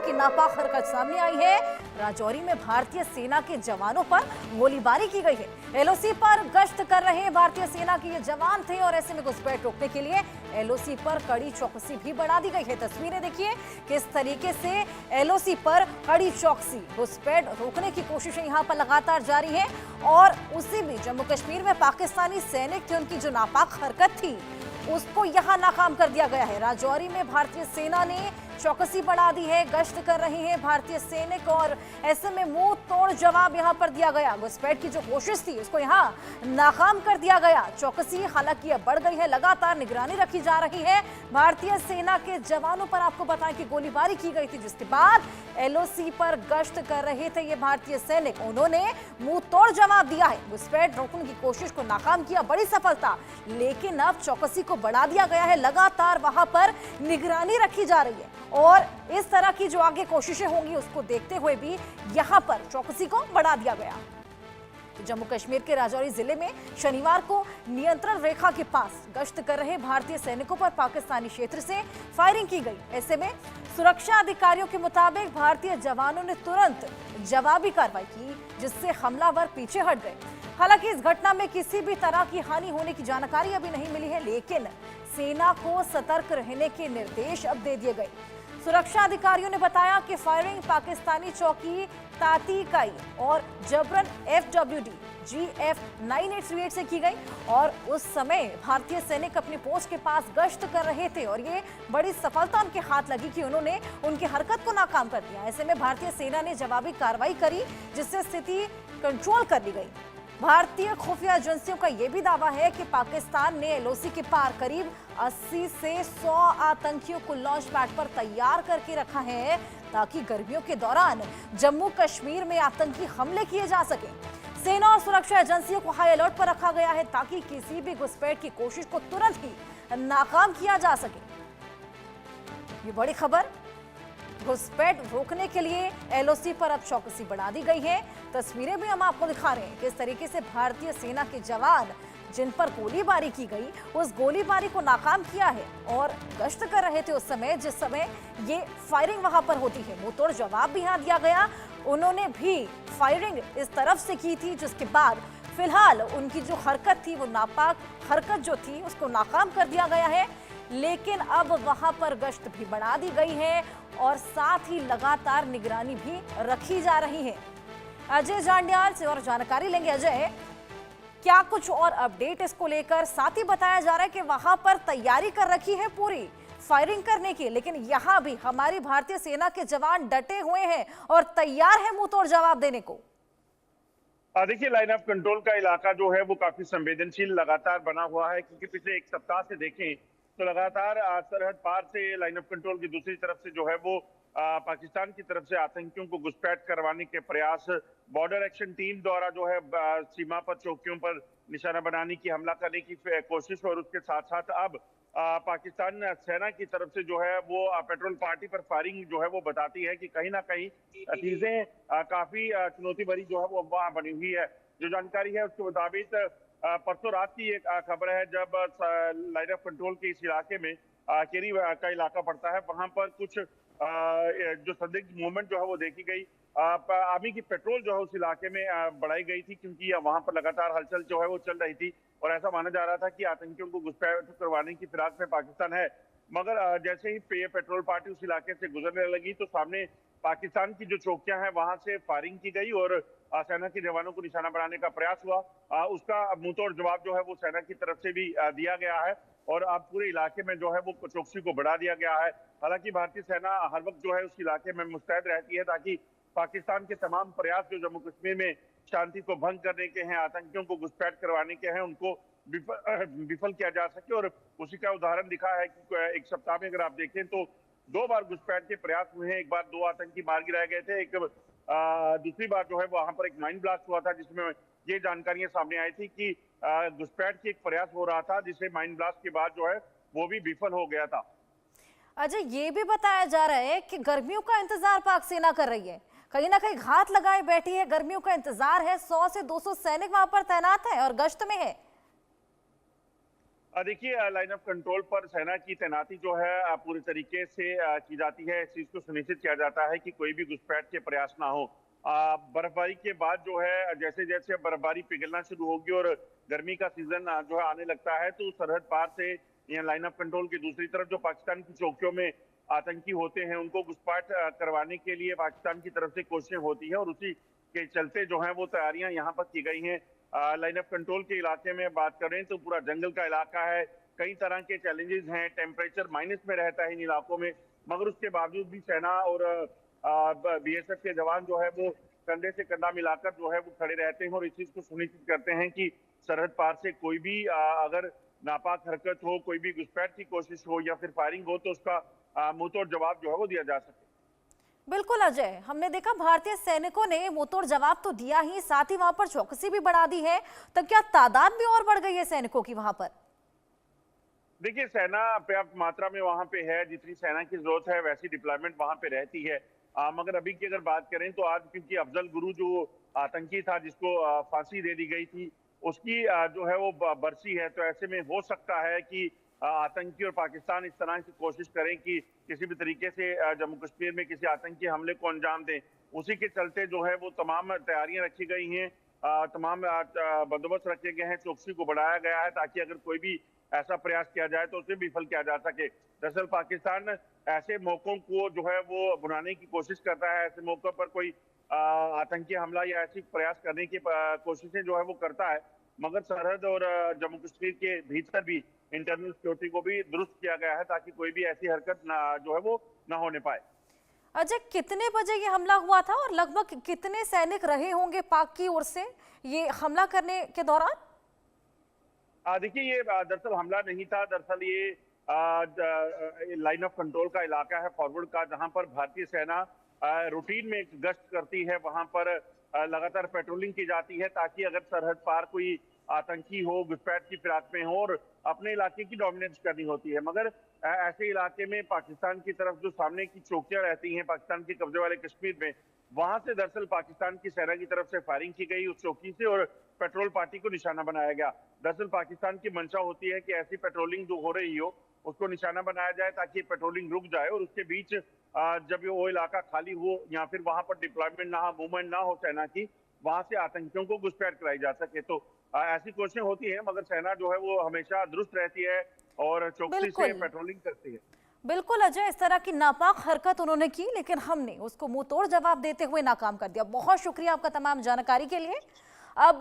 की नापाक हरकत सामने आई है। राजौरी में भारतीय सेना के जवानों पर गोलीबारी की गई है। एलओसी पर गश्त कर रहे भारतीय सेना के ये जवान थे और ऐसे में घुसपैठ रोकने के लिए एलओसी पर कड़ी चौकसी भी बढ़ा दी गई है। तस्वीरें देखिए किस तरीके से एलओसी पर कड़ी चौकसी, घुसपैठ रोकने की कोशिशें यहां पर लगातार जारी है। और उसी बीच जम्मू कश्मीर में पाकिस्तानी सैनिक थे, उनकी जो नापाक हरकत थी उसको यहां नाकाम कर दिया गया है। राजौरी में भारतीय सेना ने चौकसी बढ़ा दी है, गश्त कर रहे हैं भारतीय सैनिक और ऐसे में मुंह तोड़ जवाब यहां पर दिया गया। घुसपैठ की जो कोशिश थी उसको यहां नाकाम कर दिया गया। चौकसी हालांकि अब बढ़ गई है, लगातार निगरानी रखी जा रही है। भारतीय सेना के जवानों पर आपको बताएं कि गोलीबारी की गई थी, जिसके बाद एलओसी पर गश्त कर रहे थे ये भारतीय सैनिक, उन्होंने मुंह तोड़ जवाब दिया है। घुसपैठ रोकने की कोशिश को नाकाम किया, बड़ी सफलता, लेकिन अब चौकसी को बढ़ा दिया गया है। लगातार वहां पर निगरानी रखी जा रही है और इस तरह की जो आगे कोशिशें होंगी उसको देखते हुए भी यहां पर चौकसी को बढ़ा दिया गया। जम्मू कश्मीर के राजौरी जिले में शनिवार को नियंत्रण रेखा के पास गश्त कर रहे भारतीय सैनिकों पर पाकिस्तानी क्षेत्र से फायरिंग की गई। ऐसे में सुरक्षा अधिकारियों के मुताबिक भारतीय जवानों ने तुरंत जवाबी कार्रवाई की, जिससे हमलावर पीछे हट गए। हालांकि इस घटना में किसी भी तरह की हानि होने की जानकारी अभी नहीं मिली है, लेकिन सेना को सतर्क रहने के निर्देश अब दे दिए गए। सुरक्षा अधिकारियों ने बताया कि फायरिंग पाकिस्तानी चौकी ताती इकाई और जबरन FWD GF 9838 से की गई और उस समय भारतीय सैनिक अपने पोस्ट के पास गश्त कर रहे थे और ये बड़ी सफलता उनके हाथ लगी कि उन्होंने उनकी हरकत को नाकाम कर दिया। ऐसे में भारतीय सेना ने जवाबी कार्रवाई करी, जिससे स्थिति कंट्रोल कर ली गई। भारतीय खुफिया एजेंसियों का यह भी दावा है कि पाकिस्तान ने एलओसी के पार करीब 80 से 100 आतंकियों को लॉन्च पैड पर तैयार करके रखा है, ताकि गर्मियों के दौरान जम्मू कश्मीर में आतंकी हमले किए जा सके। सेना और सुरक्षा एजेंसियों को हाई अलर्ट पर रखा गया है, ताकि किसी भी घुसपैठ की कोशिश को तुरंत ही नाकाम किया जा सके। ये बड़ी खबर, घुसपैठ रोकने के लिए एलओसी पर अब चौकसी बढ़ा दी गई है। तस्वीरें भी हम आपको दिखा रहे हैं किस तरीके से भारतीय सेना के जवान जिन पर गोलीबारी की गई उस गोलीबारी को नाकाम किया है और गश्त कर रहे थे उस समय जिस समय ये फायरिंग वहां पर होती है। मुंहतोड़ जवाब भी यहां दिया गया, उन्होंने भी फायरिंग इस तरफ से की थी, जिसके बाद फिलहाल उनकी जो हरकत थी वो नापाक हरकत जो थी उसको नाकाम कर दिया गया है। लेकिन अब वहां पर गश्त भी बढ़ा दी गई है और साथ ही लगातार निगरानी भी रखी जा रही है। अजय जांडियाल से और जानकारी लेंगे। अजय, क्या कुछ और अपडेट इसको लेकर? साथ ही बताया जा रहा है कि वहां पर तैयारी कर रखी है पूरी फायरिंग करने की, लेकिन यहां भी हमारी भारतीय सेना के जवान डटे हुए हैं और तैयार है मुंहतोड़ जवाब देने को। देखिए, लाइन ऑफ कंट्रोल का इलाका जो है वो काफी संवेदनशील लगातार बना हुआ है, क्योंकि पिछले एक सप्ताह से देखें तो लगातार सरहद पार से लाइन ऑफ कंट्रोल की दूसरी तरफ से जो है वो पाकिस्तान की तरफ से आतंकियों को घुसपैठ करवाने के प्रयास बॉर्डर एक्शन टीम द्वारा जो है सीमा पर चौकियों पर निशाना बनाने की, हमला करने की कोशिश, और उसके साथ साथ अब पाकिस्तान सेना की तरफ से जो है वो पेट्रोल पार्टी पर फायरिंग जो है वो बताती है कि कहीं ना कहीं चीजें काफी चुनौती भरी जो है वो वहां बनी हुई है। जो जानकारी है उसके मुताबिक परसों रात की एक खबर है, जब लाइन ऑफ कंट्रोल के इस इलाके में केरी का इलाका पड़ता है, वहां पर कुछ जो संदिग्ध मूवमेंट जो है वो देखी गई। आर्मी की पेट्रोल जो है उस इलाके में बढ़ाई गई थी, क्योंकि वहां पर लगातार हलचल जो है वो चल रही थी और ऐसा माना जा रहा था कि आतंकियों को घुसपैठ करवाने की फिराक में पाकिस्तान है। मगर जैसे ही पेट्रोल पार्टी उस इलाके से गुजरने लगी तो सामने पाकिस्तान की जो चौकियां हैं वहां से फायरिंग की गई और सेना के जवानों को निशाना बनाने का प्रयास हुआ। उसका मुंहतोड़ जवाब जो है वो सेना की तरफ से भी दिया गया है और अब पूरे इलाके में जो है वो चौकसी को बढ़ा दिया गया है। हालांकि भारतीय सेना हर वक्त जो है उस इलाके में मुस्तैद रहती है, ताकि पाकिस्तान के तमाम प्रयास जो जम्मू कश्मीर में शांति को भंग करने के हैं, आतंकियों को घुसपैठ करवाने के हैं, उनको विफल किया जा सके। और उसी का उदाहरण दिखा है कि एक सप्ताह में अगर आप देखें तो 2 बार घुसपैठ के प्रयास हुए हैं। एक बार 2 आतंकी मार गिराए गए थे, एक दूसरी बार जो है वहां पर एक माइन ब्लास्ट हुआ था, जिसमें ये जानकारियां सामने आई थी कि घुसपैठ की एक प्रयास हो रहा था, जिसे माइन ब्लास्ट के बाद जो है वो भी विफल हो गया था। अजय, ये भी बताया जा रहा है कि गर्मियों का इंतजार पाक सेना कर रही है, कहीं ना कहीं घात लगाए बैठी है, गर्मियों का इंतजार है, 100 से 200 सैनिक वहां पर तैनात है और गश्त में है। देखिए लाइन ऑफ कंट्रोल पर सेना की तैनाती जो है पूरी तरीके से की जाती है। इस चीज को सुनिश्चित किया जाता है कि कोई भी घुसपैठ के प्रयास ना हो। बर्फबारी के बाद जो है जैसे जैसे बर्फबारी पिघलना शुरू होगी और गर्मी का सीजन जो है आने लगता है, तो सरहद पार से या लाइन ऑफ कंट्रोल की दूसरी तरफ जो पाकिस्तान की चौकियों में आतंकी होते हैं उनको घुसपैठ करवाने के लिए पाकिस्तान की तरफ से कोशिशें होती है, और उसी के चलते जो है वो तैयारियां यहाँ पर की गई हैं। लाइन ऑफ कंट्रोल के इलाके में बात करें तो पूरा जंगल का इलाका है, कई तरह के चैलेंजेस हैं, टेम्परेचर माइनस में रहता है इन इलाकों में, मगर उसके बावजूद भी सेना और बीएसएफ के जवान जो है वो कंधे से कंधा मिलाकर जो है वो खड़े रहते हैं और इस चीज को सुनिश्चित करते हैं कि सरहद पार से कोई भी अगर नापाक हरकत हो, कोई भी घुसपैठ की कोशिश हो या फिर फायरिंग हो, तो उसका मुंहतोड़ जवाब जो है वो दिया जा सके। बिल्कुल अजय, हमने देखा भारतीय सैनिकों ने मुंहतोड़ जवाब तो दिया ही, साथ ही वहां पर चौकसी भी बढ़ा दी है, तो क्या तादाद भी और बढ़ गई है सैनिकों की वहां पर? देखिए सेना पर्याप्त मात्रा में वहां पे है, जितनी सेना की जरूरत है वैसी डिप्लॉयमेंट वहां पे रहती है। मगर अभी की अगर बात करें तो आज क्योंकि अफजल गुरु जो आतंकी था जिसको फांसी दे दी गई थी, उसकी जो है वो बरसी है, तो ऐसे में हो सकता है कि आतंकी और पाकिस्तान इस तरह की कोशिश करें कि किसी भी तरीके से जम्मू कश्मीर में किसी आतंकी हमले को अंजाम दें। उसी के चलते जो है वो तमाम तैयारियां रखी गई हैं, तमाम बंदोबस्त रखे गए हैं, चौकसी को बढ़ाया गया है ताकि अगर कोई भी ऐसा प्रयास किया जाए तो उसे विफल किया जा सके। दरअसल पाकिस्तान ऐसे मौकों को जो है वो बुलाने की कोशिश करता है, ऐसे मौकों पर कोई आतंकी हमला या ऐसी प्रयास करने की कोशिशें जो है वो करता है, मगर सरहद और जम्मू कश्मीर के भीतर भी इंटरनल सिक्योरिटी को भी दुरुस्त किया गया है ताकि कोई भी ऐसी हरकत ना जो है वो ना होने पाए। अजय, कितने बजे ये हमला हुआ था और लगभग कितने सैनिक रहे होंगे पाक की ओर से ये हमला करने के दौरान? देखिए ये दरअसल हमला नहीं था, दरअसल ये लाइन ऑफ कंट्रोल का इलाका है फॉरवर्ड का, जहां पर भारतीय सेना रूटीन में एक गश्त करती है, वहां पर लगातार पेट्रोलिंग की जाती है ताकि अगर सरहद पार कोई आतंकी हो, घुसपैठ की फिराक में हो और अपने इलाके की डोमिनेंस करनी होती है। मगर ऐसे इलाके में पाकिस्तान की तरफ जो सामने की चौकियां रहती हैं पाकिस्तान के कब्जे वाले कश्मीर में, वहां से दरअसल पाकिस्तान की सेना की तरफ से फायरिंग की गई उस चौकी से और पेट्रोल पार्टी को निशाना बनाया गया। दरअसल पाकिस्तान की मंशा होती है कि ऐसी पेट्रोलिंग जो हो रही हो उसको निशाना बनाया जाए ताकि पेट्रोलिंग रुक जाए और उसके बीच जब वो इलाका खाली हो या फिर वहां पर डिप्लॉयमेंट ना हो, मूवमेंट ना हो सेना की, वहां से आतंकियों को घुसपैठ कराई जा सके। तो ऐसी कोशिशें होती है, मगर सेना जो है वो हमेशा दुरुस्त रहती है और चौकसी से पेट्रोलिंग करती है। बिल्कुल अजय, इस तरह की नापाक हरकत उन्होंने की लेकिन हमने उसको मुंह तोड़ जवाब देते हुए नाकाम कर दिया। बहुत शुक्रिया आपका तमाम जानकारी के लिए। अब